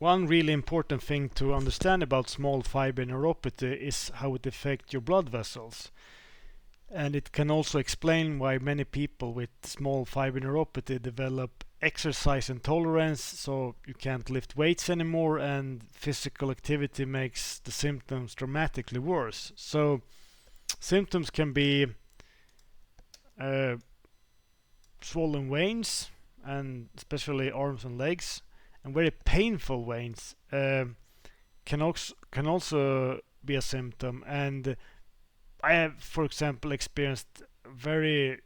one really important thing to understand about small fiber neuropathy is how it affects your blood vessels. And it can also explain why many people with small fiber neuropathy develop exercise intolerance, so you can't lift weights anymore, and physical activity makes the symptoms dramatically worse. So symptoms can be uh, swollen veins, and especially arms and legs, and very painful veins can also be a symptom. And I have, for example, experienced very,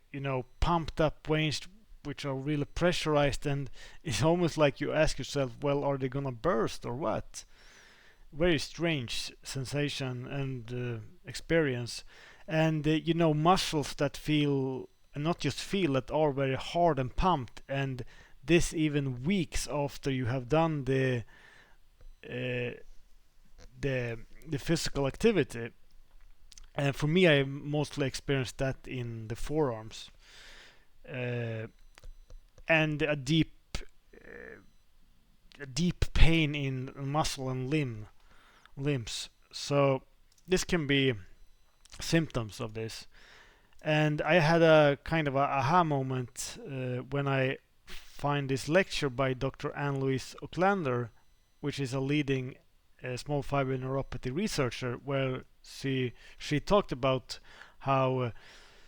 pumped up veins which are really pressurized, and it's almost like you ask yourself, well, are they gonna burst or what? Very strange sensation and experience. And muscles that feel, and not just feel, that are very hard and pumped, and this even weeks after you have done uh, the physical activity. And for me, I mostly experienced that in the forearms, uh, and a deep pain in muscle and limbs. So this can be symptoms of this. And I had a kind of a aha moment when I find this lecture by Dr. Louise Oaklander, which is a leading small fiber neuropathy researcher, where she talked about how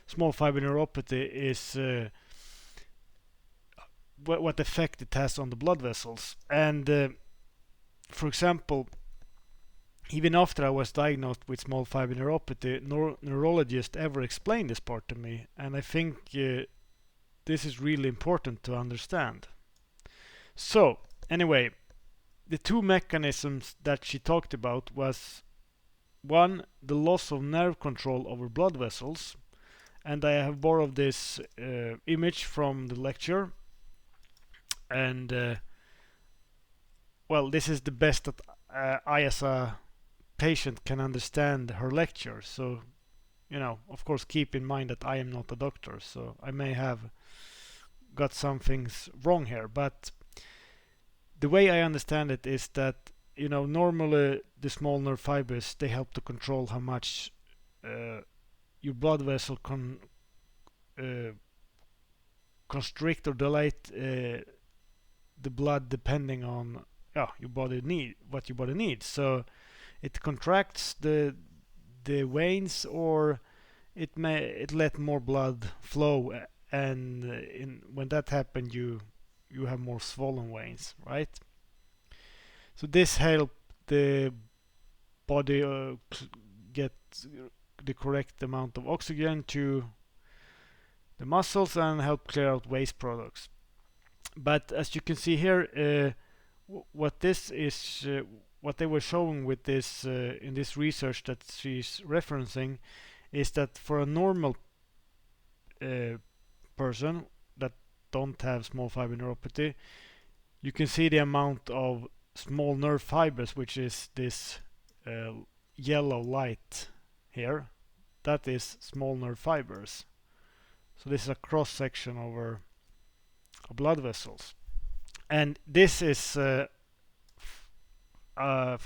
small fiber neuropathy is what effect it has on the blood vessels. And for example, even after I was diagnosed with small fiber neuropathy, no neurologist ever explained this part to me, and I think this is really important to understand. So, anyway, the two mechanisms that she talked about was one, the loss of nerve control over blood vessels, and I have borrowed this image from the lecture, and well, this is the best that I as a patient can understand her lecture. So, of course, keep in mind that I am not a doctor, so I may have got some things wrong here. But the way I understand it is that, normally the small nerve fibers, they help to control how much your blood vessel can constrict or dilate the blood depending on what your body needs. So it contracts the veins, or it let more blood flow, and when that happens, you have more swollen veins, right? So this help the body get the correct amount of oxygen to the muscles and help clear out waste products. But as you can see here, what this is, what they were showing with this in this research that she's referencing, is that for a normal person that don't have small fiber neuropathy, you can see the amount of small nerve fibers, which is this yellow light here. That is small nerve fibers. So this is a cross section over blood vessels, and this is for a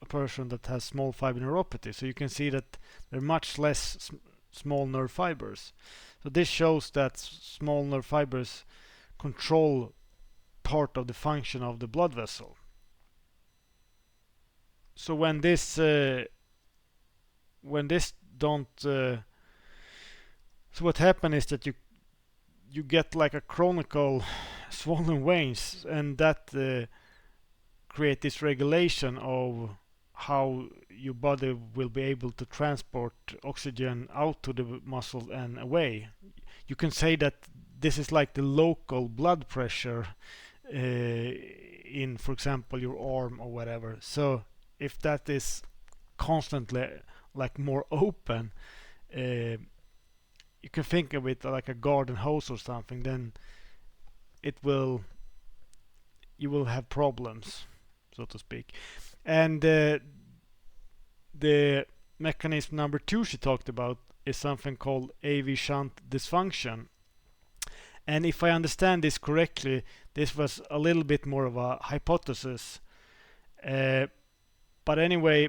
person that has small fiber neuropathy. So you can see that there are much less small nerve fibers. So this shows that small nerve fibers control part of the function of the blood vessel. So when this don't so what happens is that you get like a chronicle swollen veins, and that create this regulation of how your body will be able to transport oxygen out to the muscle and away. You can say that this is like the local blood pressure in, for example, your arm or whatever. So if that is constantly like more open, you can think of it like a garden hose or something, then you will have problems, so to speak. And the mechanism number two she talked about is something called AV shunt dysfunction. And if I understand this correctly, this was a little bit more of a hypothesis. But anyway,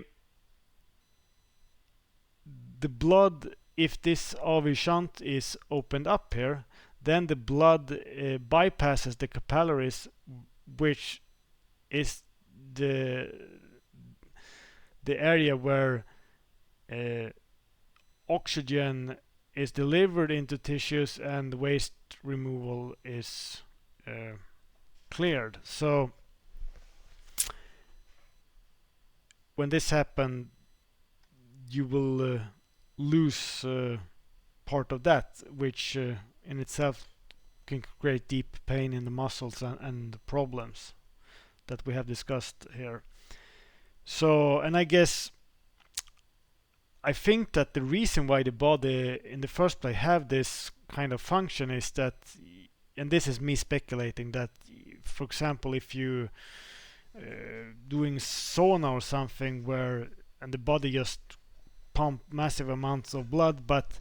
the blood, if this AV shunt is opened up here, then the blood bypasses the capillaries, which is the area where oxygen is delivered into tissues and waste removal is cleared. So when this happens, you will lose part of that, which in itself can create deep pain in the muscles and problems that we have discussed here. So, and I think that the reason why the body in the first place have this kind of function is that, and this is me speculating, that for example if you doing sauna or something where and the body just pump massive amounts of blood, but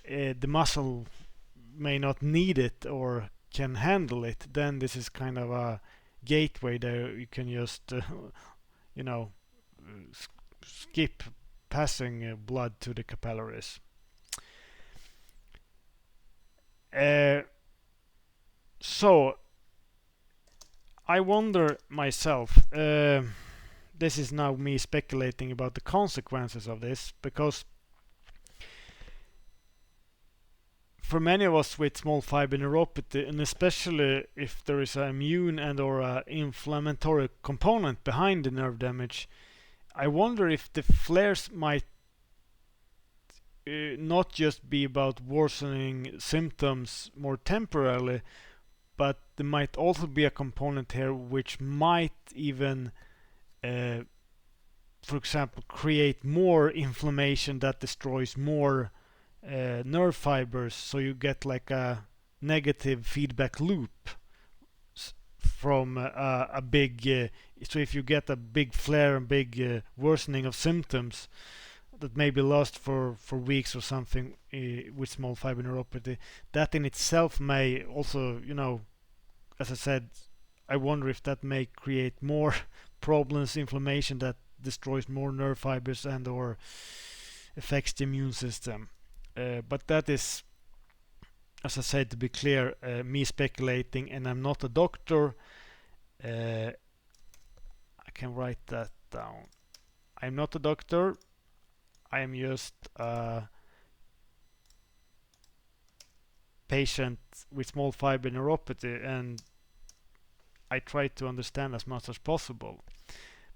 the muscle may not need it or can handle it, then this is kind of a gateway there you can just you know skip passing blood to the capillaries. So I wonder myself, this is now me speculating about the consequences of this, because for many of us with small fiber neuropathy, and especially if there is an immune and or an inflammatory component behind the nerve damage, I wonder if the flares might not just be about worsening symptoms more temporarily, but there might also be a component here which might even, for example, create more inflammation that destroys more nerve fibers, so you get like a negative feedback loop from a big so if you get a big flare and big worsening of symptoms that maybe last for weeks or something with small fiber neuropathy, that in itself may also, as I said, I wonder if that may create more problems, inflammation that destroys more nerve fibers and or affects the immune system. But that is, as I said, to be clear, me speculating, and I'm not a doctor. I can write that down. I'm not a doctor. I am just a patient with small fiber neuropathy, and I try to understand as much as possible.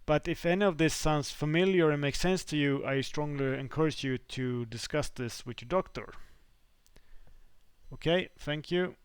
But if any of this sounds familiar and makes sense to you, I strongly encourage you to discuss this with your doctor. Okay, thank you.